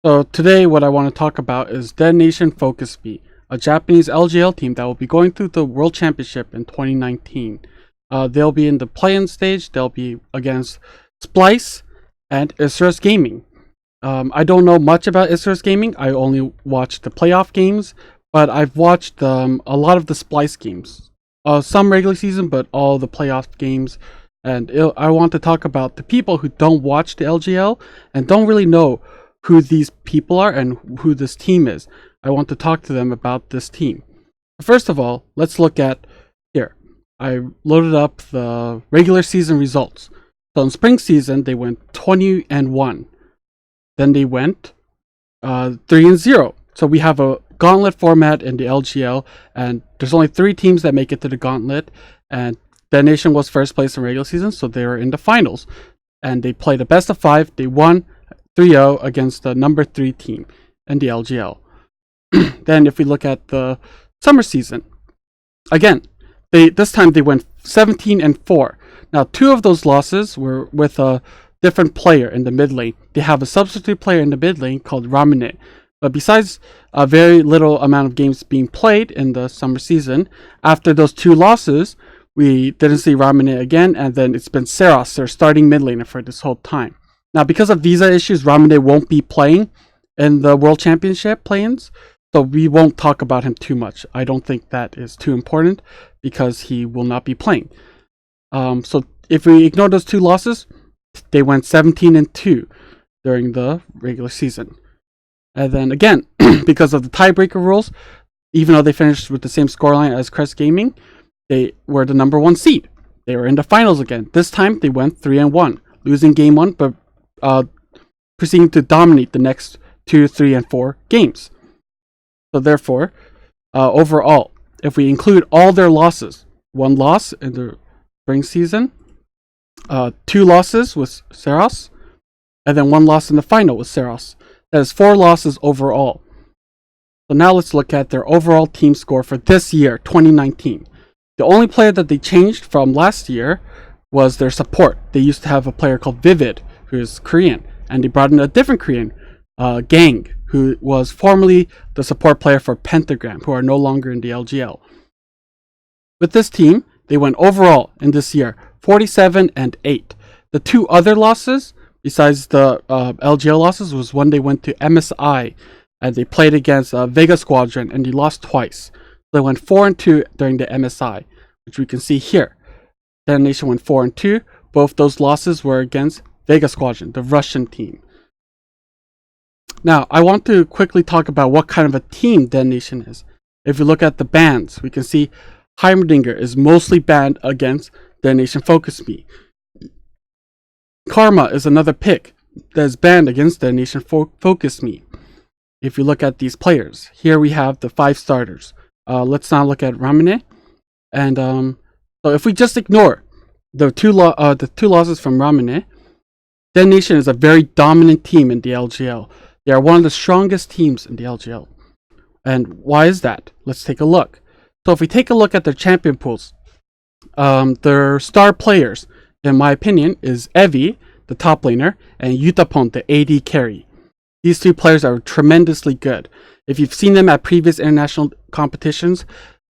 So today what I want to talk about is Detonation FocusMe, a Japanese LGL team that will be going through the World Championship in 2019. They'll be in the play-in stage. They'll be against Splice and Isurus Gaming. I don't know much about Isurus Gaming. I only watched the playoff games, but I've watched a lot of the Splice games. Some regular season, but all the playoff games. And I want to talk about the people who don't watch the LGL and don't really know who these people are and who this team is. I want to talk to them about this team. First of all, let's look at here. I loaded up the regular season results. So in spring season, they went 20-1. Then they went 3-0. So we have a gauntlet format in the LGL, and there's only 3 teams that make it to the gauntlet. And Detonation was first place in regular season, so they were in the finals. And they played a best of 5. They won 3-0 against the number 3 team in the LGL. Then if we look at the summer season, again, this time they went 17-4. Now 2 of those losses were with a different player in the mid lane. They have a substitute player in the mid lane called Ramune. But besides a very little amount of games being played in the summer season, after those 2 losses, we didn't see Ramune again, and then it's been Seros, their starting mid laner for this whole time. Now, because of visa issues, Ramune won't be playing in the World Championship play-ins, so we won't talk about him too much. I don't think that is too important because he will not be playing. So if we ignore those 2 losses, they went 17-2 during the regular season. And then again, because of the tiebreaker rules, even though they finished with the same scoreline as Crest Gaming, they were the number 1 seed. They were in the finals again. This time they went 3-1, losing game 1, but proceeding to dominate the next 2, 3, and 4 games. So therefore, overall, if we include all their losses, 1 loss in the spring season, 2 losses with Seros, and then 1 loss in the final with Seros. That is 4 losses overall. So now let's look at their overall team score for this year, 2019. The only player that they changed from last year was their support. They used to have a player called Vivid, who is Korean, and they brought in a different Korean, Gang, who was formerly the support player for Pentagram, who are no longer in the LGL. With this team, they went overall in this year 47-8. The 2 other losses, besides the LGL losses, was when they went to MSI and they played against Vega Squadron and they lost twice. They went 4-2 during the MSI, which we can see here. Detonation went 4-2. Both those losses were against Vega Squadron, the Russian team. Now, I want to quickly talk about what kind of a team Detonation is. If you look at the bans, we can see Heimerdinger is mostly banned against Detonation FocusMe. Karma is another pick that is banned against Detonation FocusMe. If you look at these players, here we have the 5 starters. Let's now look at Ramune. And so if we just ignore the 2 losses from Ramune, Detonation is a very dominant team in the LGL. They are one of the strongest teams in the LGL. And why is that? Let's take a look. So if we take a look at their champion pools, their star players, in my opinion, is Evie, the top laner, and Yutapon, the AD carry. These 2 players are tremendously good. If you've seen them at previous international competitions,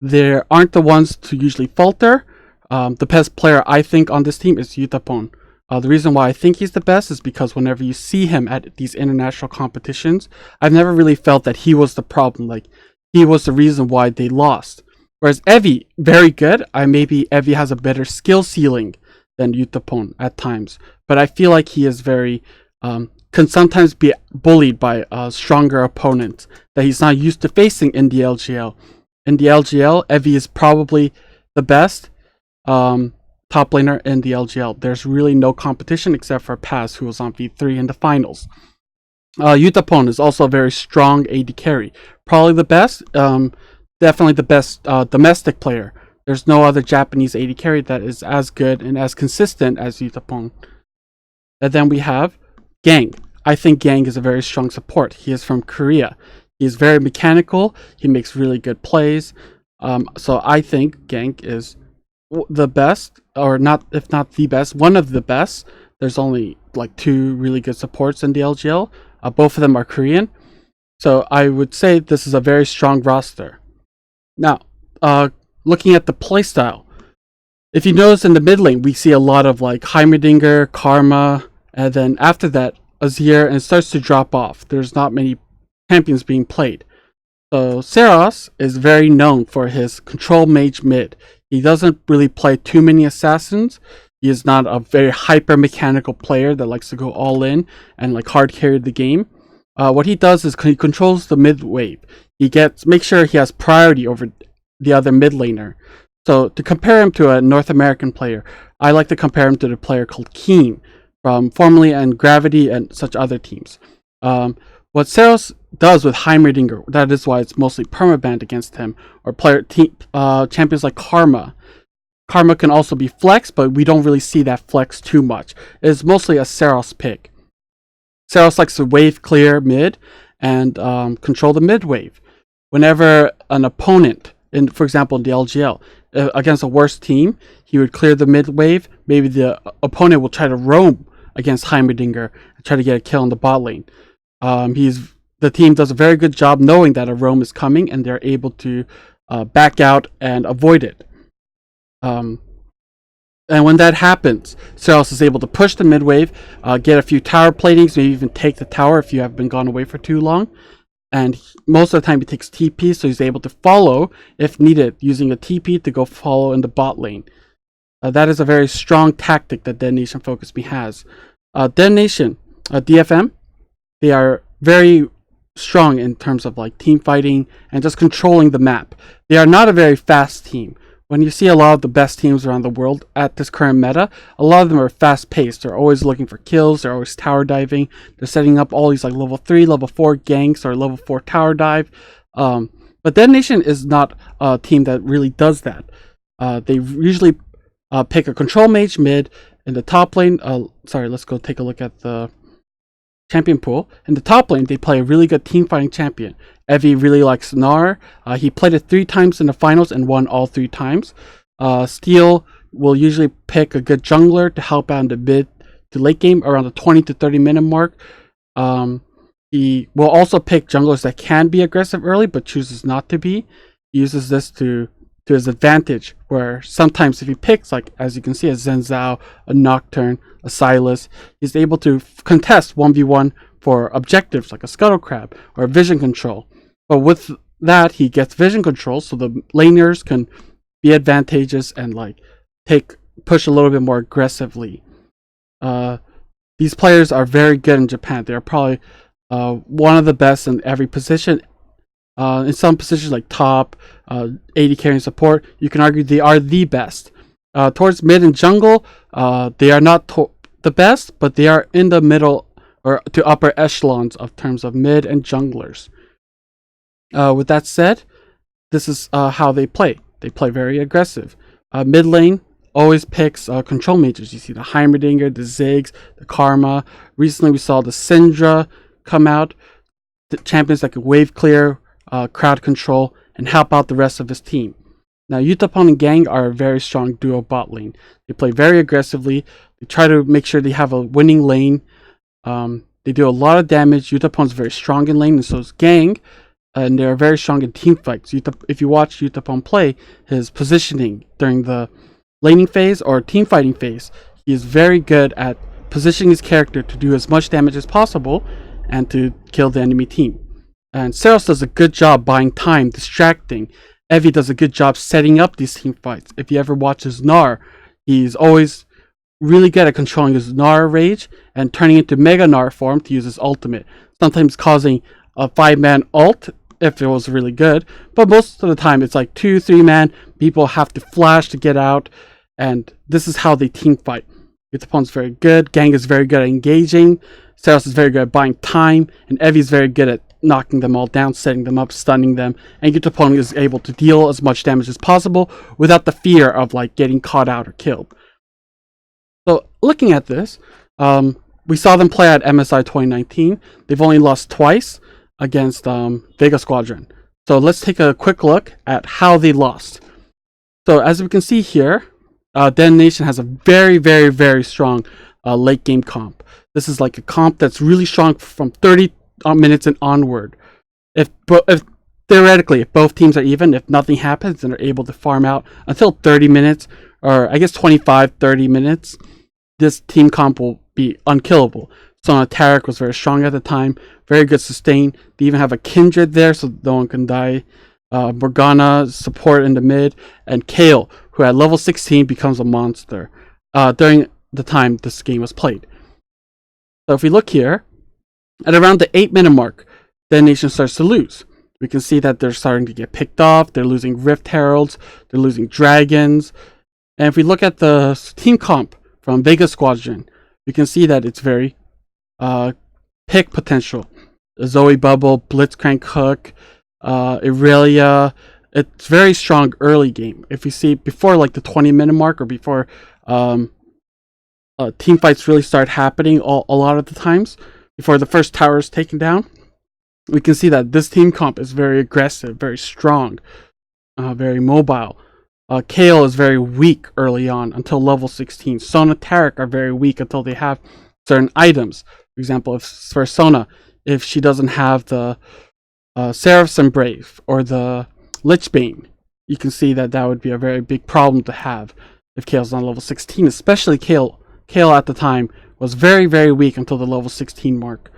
they aren't the ones to usually falter. The best player I think on this team is Yutapon. The reason why I think he's the best is because whenever you see him at these international competitions, I've never really felt that he was the problem. Like, he was the reason why they lost. Whereas Evie, very good. Maybe Evie has a better skill ceiling than Yutapon at times. But I feel like he is very can sometimes be bullied by a stronger opponent that he's not used to facing in the LGL. In the LGL, Evie is probably the best top laner in the LGL. There's really no competition except for Paz, who was on V3 in the finals. Yutapon is also a very strong AD carry. Probably the best, definitely the best domestic player. There's no other Japanese AD carry that is as good and as consistent as Yutapon. And then we have Gang. I think Gang is a very strong support. He is from Korea. He is very mechanical. He makes really good plays. So I think Gang is the best, or not, if not the best, one of the best. There's only like 2 really good supports in the LGL. Both of them are Korean. So I would say this is a very strong roster. Now, looking at the playstyle, if you notice in the mid lane, we see a lot of like Heimerdinger, Karma, and then after that, Azir, and it starts to drop off. There's not many champions being played. So Seros is very known for his control mage mid. He doesn't really play too many assassins. He is not a very hyper mechanical player that likes to go all in and like hard carry the game. What he does is he controls the mid wave. He makes sure he has priority over the other mid laner. So to compare him to a North American player, I like to compare him to the player called Keen from formerly and Gravity and such other teams. What Seros does with Heimerdinger, that is why it's mostly permabanned against him, or champions like Karma. Karma can also be flex, but we don't really see that flex too much. It's mostly a Seros pick. Seros likes to wave clear mid and control the mid wave. Whenever an opponent, for example in the LGL, against a worse team, he would clear the mid wave. Maybe the opponent will try to roam against Heimerdinger and try to get a kill in the bot lane. The team does a very good job knowing that a roam is coming, and they're able to back out and avoid it. And when that happens, Seros is able to push the mid wave, get a few tower platings, maybe even take the tower if you have been gone away for too long. And most of the time he takes TP, so he's able to follow if needed, using a TP to go follow in the bot lane. That is a very strong tactic that Detonation FocusMe has. Detonation, DFM, they are very strong in terms of like team fighting and just controlling the map. They are not a very fast team. When you see a lot of the best teams around the world at this current meta, a lot of them are fast paced. They're always looking for kills. They're always tower diving. They're setting up all these like level 3, level 4 ganks or level 4 tower dive. But Detonation is not a team that really does that. They usually pick a control mage mid in the top lane. Let's go take a look at the champion pool. In the top lane, they play a really good team fighting champion. Evie really likes Gnar. He played it 3 times in the finals and won all 3 times. Steel will usually pick a good jungler to help out in the mid to late game around the 20 to 30 minute mark. He will also pick junglers that can be aggressive early but chooses not to be. He uses this to his advantage, where sometimes if he picks, like as you can see, a Zenzao, a Nocturne, a Sylas, he's able to contest 1v1 for objectives like a Scuttle Crab or vision control. But with that, he gets vision control, so the laners can be advantageous and like push a little bit more aggressively. These players are very good in Japan. They're probably one of the best in every position. In some positions like top, AD carry and support, you can argue they are the best. Towards mid and jungle, they are not the best, but they are in the middle or to upper echelons of terms of mid and junglers. With that said, this is how they play. They play very aggressive. Mid lane always picks control mages. You see the Heimerdinger, the Ziggs, the Karma. Recently we saw the Syndra come out. The champions that can wave clear, crowd control, and help out the rest of his team. Now, Yutapon and Gang are a very strong duo bot lane. They play very aggressively. They try to make sure they have a winning lane. They do a lot of damage. Yutapon's very strong in lane, and so is Gang. And they're very strong in team fights. If you watch Yutapon play, his positioning during the laning phase or team fighting phase, he is very good at positioning his character to do as much damage as possible and to kill the enemy team. And Seros does a good job buying time, distracting. Evie does a good job setting up these team fights. If you ever watch his Gnar, he's always really good at controlling his Gnar rage and turning into Mega Gnar form to use his ultimate. Sometimes causing a 5-man ult if it was really good, but most of the time it's like 2-3 man. People have to flash to get out, and this is how they team fight. Yutapon's very good. Gang is very good at engaging. Seros is very good at buying time, and Evie is very good at knocking them all down, setting them up, stunning them, and Yutapon is able to deal as much damage as possible without the fear of like getting caught out or killed. So looking at this, we saw them play at MSI 2019. They've only lost twice against Vega Squadron. So let's take a quick look at how they lost. So as we can see here, Detonation has a very, very, very strong late game comp. This is like a comp that's really strong from 30 minutes and onward. If theoretically, if both teams are even, if nothing happens and are able to farm out until 30 minutes, or I guess 25, 30 minutes, this team comp will be unkillable. So Tarek was very strong at the time, very good sustain. They even have a Kindred there, so no one can die. Morgana, support in the mid, and Kale, who at level 16 becomes a monster during the time this game was played. So if we look here, at around the 8-minute mark, Detonation starts to lose. We can see that they're starting to get picked off, they're losing Rift Heralds, they're losing Dragons. And if we look at the team comp from Vega Squadron, we can see that it's very pick potential. Zoe Bubble, Blitzcrank Hook, Irelia. It's very strong early game. If you see before like the 20-minute mark or before team fights really start happening a lot of the times, before the first tower is taken down, we can see that this team comp is very aggressive, very strong, very mobile. Kale is very weak early on until level 16. Sona, Tarek are very weak until they have certain items. For example, if for Sona, if she doesn't have the Seraph's Embrace or the Lichbane, you can see that that would be a very big problem to have if Kale's on level 16. Especially Kale at the time was very, very weak until the level 16 mark.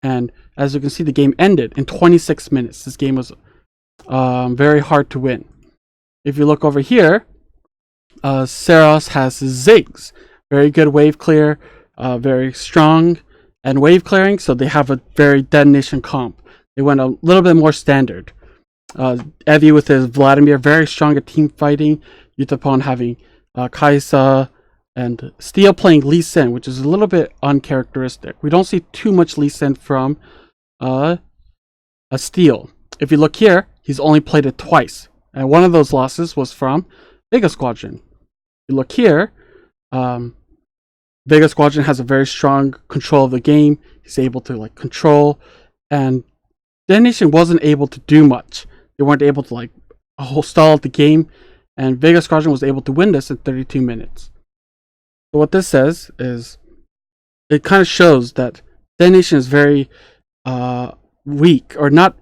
And as you can see, the game ended in 26 minutes. This game was very hard to win. If you look over here, Seros has Ziggs. Very good wave clear, very strong and wave clearing, so they have a very Detonation comp. They went a little bit more standard. Evie with his Vladimir, very strong at team fighting. Yutapon having Kaisa, and Steel playing Lee Sin, which is a little bit uncharacteristic. We don't see too much Lee Sin from a Steel. If you look here, he's only played it twice. And one of those losses was from Vega Squadron. If you look here, Vega Squadron has a very strong control of the game. He's able to control, and Detonation wasn't able to do much. They weren't able to stall out the game, and Vega Squadron was able to win this in 32 minutes. So what this says is, it kind of shows that Detonation is very weak, or not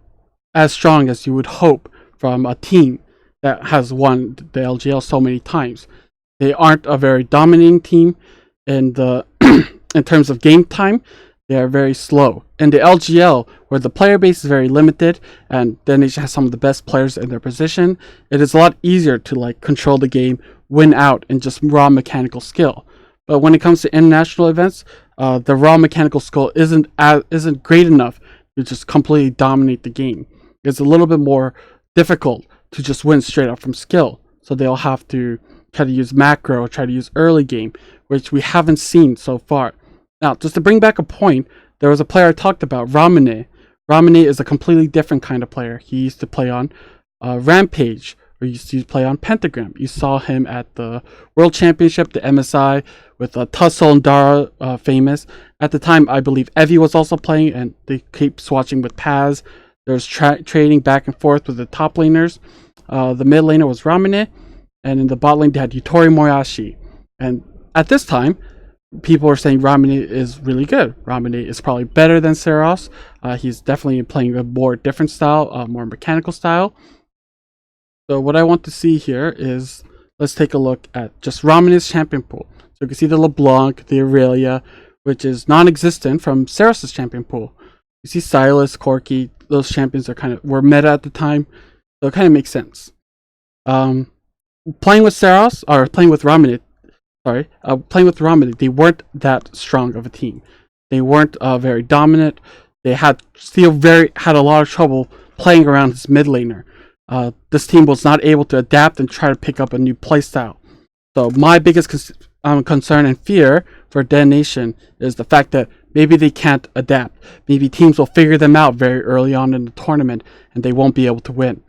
as strong as you would hope from a team that has won the LGL so many times. They aren't a very dominating team in the in terms of game time. They are very slow. In the LGL, where the player base is very limited and Detonation has some of the best players in their position, it is a lot easier to control the game, win out, and just raw mechanical skill. But when it comes to international events, the raw mechanical skill isn't great enough to just completely dominate the game. It's a little bit more difficult to just win straight up from skill. So they'll have to try to use macro, try to use early game, which we haven't seen so far. Now, just to bring back a point, there was a player I talked about, Ramune. Ramune is a completely different kind of player. He used to play on Rampage, or used to play on Pentagram. You saw him at the World Championship, the MSI, with Tussle and Dara famous. At the time, I believe Evie was also playing, and they keep swatching with Paz. There's trading back and forth with the top laners. The mid laner was Ramune, and in the bot lane they had Yutori Moyashi. And at this time, people were saying Ramune is really good. Ramune is probably better than Seros. He's definitely playing a more different style, more mechanical style. So what I want to see here is, let's take a look at just Ramune's champion pool. So you can see the LeBlanc, the Aurelia, which is non-existent from Seros' champion pool. You see Silas, Corki, those champions were meta at the time, so it kind of makes sense. Playing with Seros, or playing with Ramune, they weren't that strong of a team. They weren't very dominant. They had a lot of trouble playing around his mid laner. This team was not able to adapt and try to pick up a new playstyle. So my biggest concern and fear for Detonation is the fact that maybe they can't adapt. Maybe teams will figure them out very early on in the tournament and they won't be able to win.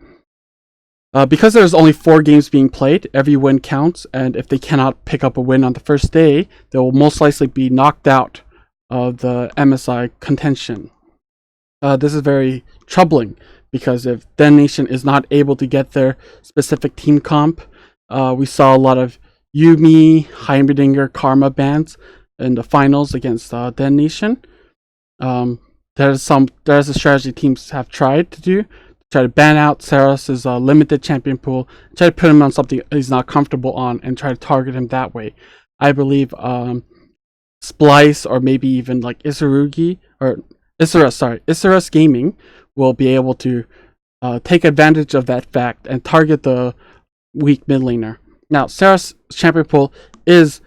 Because there's only 4 games being played, every win counts, and if they cannot pick up a win on the first day, they will most likely be knocked out of the MSI contention. This is very troubling, because if Detonation is not able to get their specific team comp, we saw a lot of Yumi, Heimerdinger, Karma bans in the finals against Detonation. There's a strategy teams have tried to do. Try to ban out Saros' limited champion pool, try to put him on something he's not comfortable on, and try to target him that way. I believe Splice, or maybe even like Isurus Gaming will be able to take advantage of that fact and target the weak mid laner. Now, Saros' champion pool is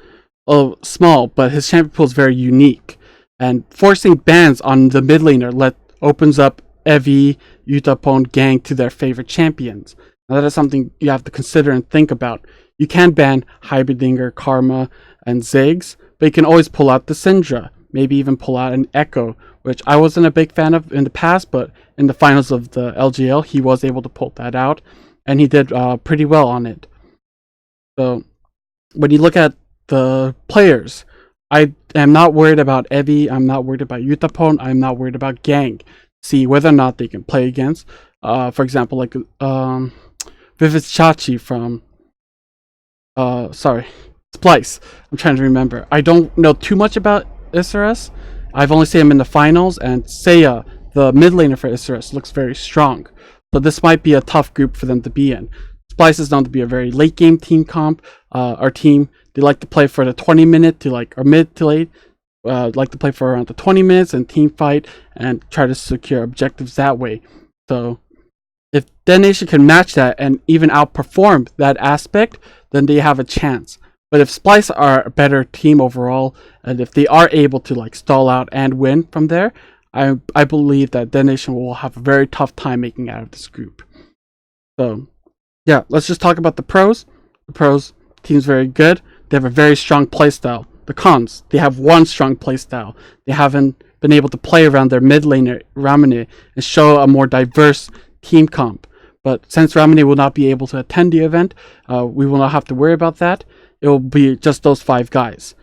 small, but his champion pool is very unique, and forcing bans on the mid laner opens up Evi, Yutapon, Gang to their favorite champions. Now, that is something you have to consider and think about. You can ban Hybridinger, Karma, and Ziggs, but you can always pull out the Syndra, maybe even pull out an Echo, which I wasn't a big fan of in the past, but in the finals of the LGL, he was able to pull that out, and he did pretty well on it. So, when you look at the players, I am not worried about Evi, I'm not worried about Yutapon, I'm not worried about Gang. See whether or not they can play against, for example, like Vivid Chachi from Splice. I'm trying to remember. I don't know too much about Isurus. I've only seen him in the finals, and Seiya, the mid laner for Isurus, looks very strong. So this might be a tough group for them to be in. Splice is known to be a very late game team comp. Our team, they like to play for the 20-minute to or mid to late. Like to play for around the 20 minutes and team fight and try to secure objectives that way. So if Detonation can match that and even outperform that aspect, then they have a chance. But if Splice are a better team overall, and if they are able to like stall out and win from there, I believe that Detonation will have a very tough time making out of this group. So yeah, let's just talk about the pros. The pros, team's very good. They have a very strong playstyle. The cons, they have one strong playstyle. They haven't been able to play around their mid laner, Ramune, and show a more diverse team comp. But since Ramune will not be able to attend the event, we will not have to worry about that. It will be just those 5 guys.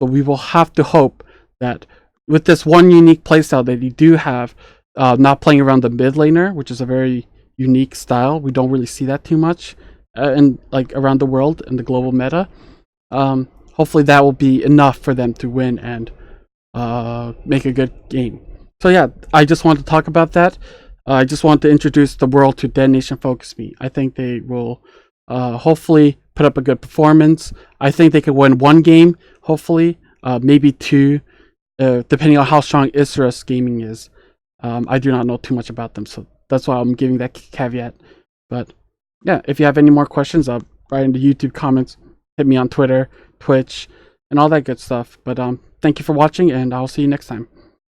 But we will have to hope that with this one unique playstyle that you do have, not playing around the mid laner, which is a very unique style. We don't really see that too much in like around the world in the global meta. Hopefully that will be enough for them to win and make a good game. So yeah, I just want to talk about that. I just want to introduce the world to Detonation FocusMe. I think they will hopefully put up a good performance. I think they could win 1 game, hopefully, maybe 2, depending on how strong Isurus Gaming is. I do not know too much about them, so that's why I'm giving that caveat. But yeah, if you have any more questions, write in the YouTube comments, hit me on Twitter, Twitch, and all that good stuff. But thank you for watching, and I'll see you next time.